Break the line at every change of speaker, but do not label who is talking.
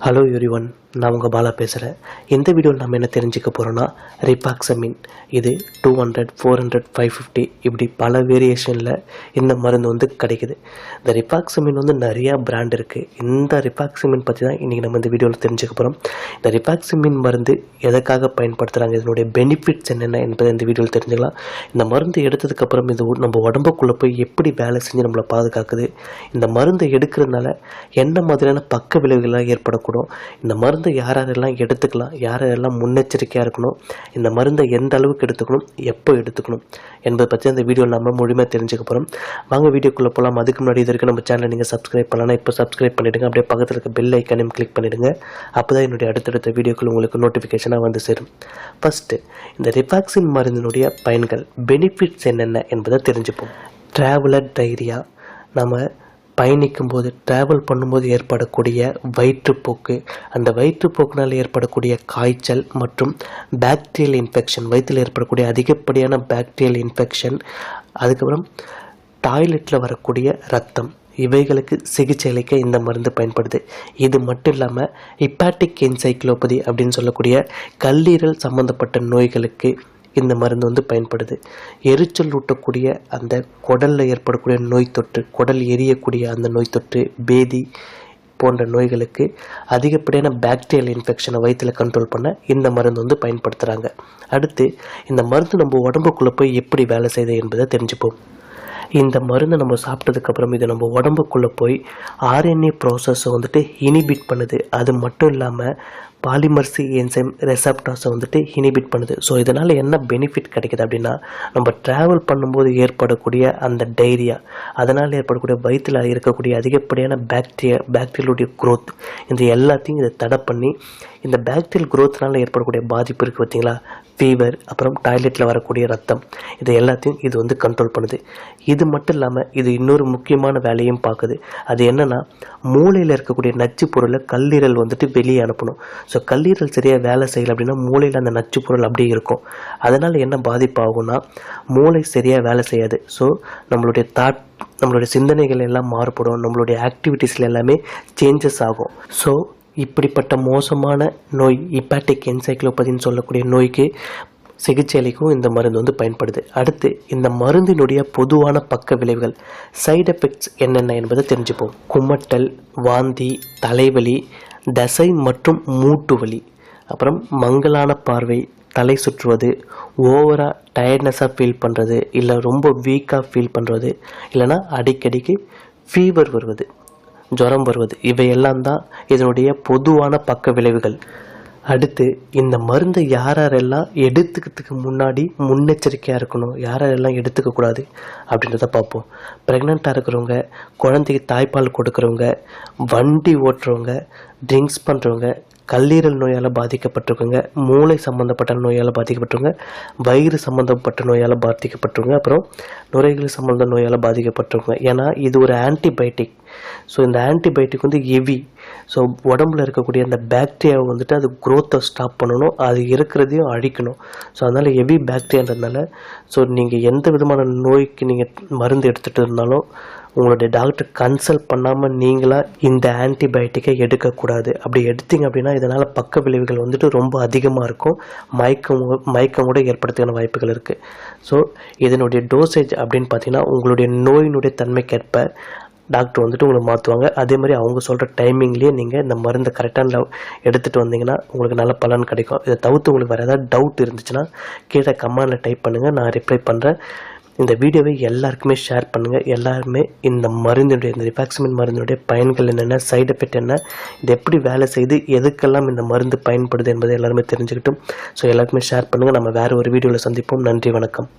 Hello everyone, நான் உங்கள் பாலா பேசுகிறேன். இந்த வீடியோவில் நம்ம என்ன தெரிஞ்சுக்க போகிறோன்னா, ரிபாக்சமின் இது 200, 400, 550 இப்படி பல வேரியேஷனில் இந்த மருந்து கிடைக்குது. இந்த ரிபாக்சமின் நிறையா பிராண்ட் இருக்குது. இந்த ரிபாக்சமின் பற்றி தான் இன்றைக்கி நம்ம இந்த வீடியோவில் தெரிஞ்சுக்க போகிறோம். இந்த ரிபாக்சமின் மருந்து எதற்காக பயன்படுத்துகிறாங்க, இதனுடைய பெனிஃபிட்ஸ் என்னென்ன என்பதை இந்த வீடியோவில் தெரிஞ்சுக்கலாம். இந்த மருந்து எடுத்ததுக்கப்புறம் இது நம்ம உடம்புக்குள்ளே போய் எப்படி வேலை செஞ்சு நம்மளை பாதுகாக்குது, இந்த மருந்தை எடுக்கிறதுனால என்ன மாதிரியான பக்க விளைவுகள்லாம் ஏற்படக்கூடும், இந்த மருந்தை யாரெல்லாம் எடுத்துக்கலாம், யாரெல்லாம் முன்னெச்சரிக்கையாக இருக்கணும், இந்த மருந்தை எந்த அளவுக்கு எடுத்துக்கணும், எப்போ எடுத்துக்கணும் என்பதை பற்றி அந்த வீடியோவில் நம்ம முழுமையாக தெரிஞ்சுக்க போகிறோம். வாங்க வீடியோக்குள்ளே போகலாம். அதுக்கு முன்னாடி இது வரைக்கும் நம்ம சேனலை நீங்கள் சப்ஸ்கிரைப் பண்ணலாம், இப்போ சப்ஸ்கிரைப் பண்ணிவிடுங்க. அப்படியே பக்கத்தில் இருக்க பெல் ஐக்கனையும் கிளிக் பண்ணிவிடுங்க. அப்போ தான் என்னுடைய அடுத்தடுத்த வீடியோக்கள் உங்களுக்கு நோட்டிஃபிகேஷனாக வந்து சேரும். ஃபஸ்ட்டு, இந்த ரிபாக்சின் மருந்தினுடைய பயன்கள், பெனிஃபிட்ஸ் என்னென்ன என்பதை தெரிஞ்சுப்போம். ட்ராவலர் டைரியா, நம்ம பயணிக்கும்போது ட்ராவல் பண்ணும்போது ஏற்படக்கூடிய வயிற்றுப்போக்கு, அந்த வயிற்றுப்போக்கினால் ஏற்படக்கூடிய காய்ச்சல் மற்றும் பாக்டீரியல் இன்ஃபெக்ஷன், வயிற்றில் ஏற்படக்கூடிய அதிகப்படியான பாக்டீரியல் இன்ஃபெக்ஷன், அதுக்கப்புறம் டாய்லெட்டில் வரக்கூடிய ரத்தம், இவைகளுக்கு சிகிச்சை அளிக்க இந்த மருந்து பயன்படுது. இது மட்டும் இல்லாமல் ஹெப்பாட்டிக் என்சைக்ளோபதி அப்படின்னு சொல்லக்கூடிய கல்லீரல் சம்பந்தப்பட்ட நோய்களுக்கு இந்த மருந்து பயன்படுது. எரிச்சல் ஊட்டக்கூடிய அந்த குடலில் ஏற்படக்கூடிய நோய் தொற்று, குடல் எரியக்கூடிய அந்த நோய் தொற்று, பேதி போன்ற நோய்களுக்கு அதிகப்படியான பாக்டீரியல் இன்ஃபெக்ஷனை வயிற்றில் கண்ட்ரோல் பண்ண இந்த மருந்து பயன்படுத்துகிறாங்க. அடுத்து, இந்த மருந்து நம்ம உடம்புக்குள்ளே போய் எப்படி வேலை செய்யுது என்பதை தெரிஞ்சுப்போம். இந்த மருந்தை நம்ம சாப்பிட்டதுக்கப்புறம் இது நம்ம உடம்புக்குள்ளே போய் ஆர்என்ஏ ப்ராசஸை இனிபிட் பண்ணுது. அது மட்டும் இல்லாமல் பாலிமர்சி என்சைம் ரெசப்டார்ஸை இனிபிட் பண்ணுது. ஸோ இதனால் என்ன பெனிஃபிட் கிடைக்குது அப்படின்னா, நம்ம ட்ராவல் பண்ணும்போது ஏற்படக்கூடிய அந்த டைரியா, அதனால் ஏற்படக்கூடிய வயிற்றில் இருக்கக்கூடிய அதிகப்படியான பாக்டீரியாவுடைய க்ரோத், இந்த எல்லாத்தையும் இதை தடை பண்ணி இந்த பாக்டீரியல் க்ரோத்னால் ஏற்படக்கூடிய பாதிப்பு இருக்குது பார்த்தீங்களா, ஃபீவர், அப்புறம் டாய்லெட்டில் வரக்கூடிய ரத்தம், இதை எல்லாத்தையும் இது கண்ட்ரோல் பண்ணுது. இது மட்டும் இல்லாமல் இது இன்னொரு முக்கியமான வேலையும் பார்க்குது. அது என்னென்னா, மூளையில் இருக்கக்கூடிய நச்சு பொருளை கல்லீரல் வெளியே அனுப்பணும். ஸோ கல்லீரல் சரியாக வேலை செய்யலை அப்படின்னா மூளையில் அந்த நச்சு பொருள் அப்படியே இருக்கும். அதனால் என்ன பாதிப்பு ஆகும்னா, மூளை சரியாக வேலை செய்யாது. ஸோ நம்மளுடைய சிந்தனைகள் எல்லாம் மாறுபடும், நம்மளுடைய ஆக்டிவிட்டீஸில் எல்லாமே சேஞ்சஸ் ஆகும். ஸோ இப்படிப்பட்ட மோசமான நோய், ஹெப்பாட்டிக் என்சைக்ளோபதின்னு சொல்லக்கூடிய நோய்க்கு சிகிச்சை அளிக்கும் இந்த மருந்து பயன்படுது. அடுத்து, இந்த மருந்தினுடைய பொதுவான பக்க விளைவுகள், சைடு எஃபெக்ட்ஸ் என்னென்ன என்பதை தெரிஞ்சுப்போம். குமட்டல், வாந்தி, தலைவலி, தசை மற்றும் மூட்டு வலி, அப்புறம் மங்கலான பார்வை, தலை சுற்றுவது, ஓவராக டயர்ட்னஸாக ஃபீல் பண்ணுறது, இல்லை ரொம்ப வீக்காக ஃபீல் பண்ணுறது, இல்லைனா அடிக்கடிக்கு ஃபீவர் வருவது, ஜுரம் வருவது, இவையெல்லாம் தான் இதனுடைய பொதுவான பக்க விளைவுகள். அடுத்து, இந்த மருந்தை யாரெல்லாம் எடுத்துக்கிறதுக்கு முன்னாடி முன்னெச்சரிக்கையாக இருக்கணும், யாரெல்லாம் எடுத்துக்கக்கூடாது அப்படின்றத பார்ப்போம். ப்ரெக்னெண்ட்டாக இருக்கிறவங்க, குழந்தைக்கு தாய்ப்பால் கொடுக்குறவங்க, வண்டி ஓட்டுறவங்க, ட்ரிங்க்ஸ் பண்ணுறவங்க, கல்லீரல் நோயால் பாதிக்கப்பட்டிருக்கவங்க, மூளை சம்மந்தப்பட்ட நோயால் பாதிக்கப்பட்டவங்க, வயிறு சம்மந்தப்பட்ட நோயால் பாதிக்கப்பட்டவங்க, அப்புறம் நுரையீரல் சம்மந்த நோயால் பாதிக்கப்பட்டவங்க. ஏன்னா இது ஒரு ஆன்டிபயோட்டிக். ஸோ இந்த ஆன்டிபயோட்டிக் ஹெவி. ஸோ உடம்புல இருக்கக்கூடிய அந்த பாக்டீரியாவை அது க்ரோத்தை ஸ்டாப் பண்ணணும், அது இருக்கிறதையும் அழிக்கணும். ஸோ அதனால் ஹெவி பாக்டீரியான்றதுனால ஸோ நீங்கள் எந்த விதமான நோய்க்கு நீங்கள் மருந்து எடுத்துகிட்டு இருந்தாலும் உங்களுடைய டாக்டர் கன்சல்ட் பண்ணாமல் நீங்களாக இந்த ஆன்டிபயோட்டிக்கை எடுக்கக்கூடாது. அப்படி எடுத்தீங்க அப்படின்னா இதனால் பக்க விளைவுகள் ரொம்ப அதிகமாக இருக்கும். மயக்கம் கூட ஏற்படுத்துக்கான வாய்ப்புகள் இருக்குது. ஸோ இதனுடைய டோசேஜ் அப்படின்னு பார்த்தீங்கன்னா, உங்களுடைய நோயினுடைய தன்மைக்கேற்ப டாக்டர் உங்களுக்கு மாற்றுவாங்க. அதே மாதிரி அவங்க சொல்கிற டைமிங்லேயே நீங்கள் இந்த மருந்தை கரெக்டான எடுத்துகிட்டு வந்தீங்கன்னா உங்களுக்கு நல்ல பலன் கிடைக்கும். இதை தவிர்த்து உங்களுக்கு வேறு ஏதாவது டவுட் இருந்துச்சுன்னா கீழே கமெண்டில் டைப் பண்ணுங்கள், நான் ரிப்ளை பண்ணுறேன். இந்த வீடியோவை எல்லாருக்குமே ஷேர் பண்ணுங்கள். எல்லாருமே இந்த ரிபாக்சமின் மருந்தினுடைய பயன்கள் என்னென்ன, சைடு எஃபெக்ட் என்ன, இது எப்படி வேலை செய்து, எதுக்கெல்லாம் இந்த மருந்து பயன்படுது என்பதை எல்லாருமே தெரிஞ்சுக்கிட்டும். ஸோ எல்லாருக்குமே ஷேர் பண்ணுங்கள். நம்ம வேறு ஒரு வீடியோவில் சந்திப்போம். நன்றி, வணக்கம்.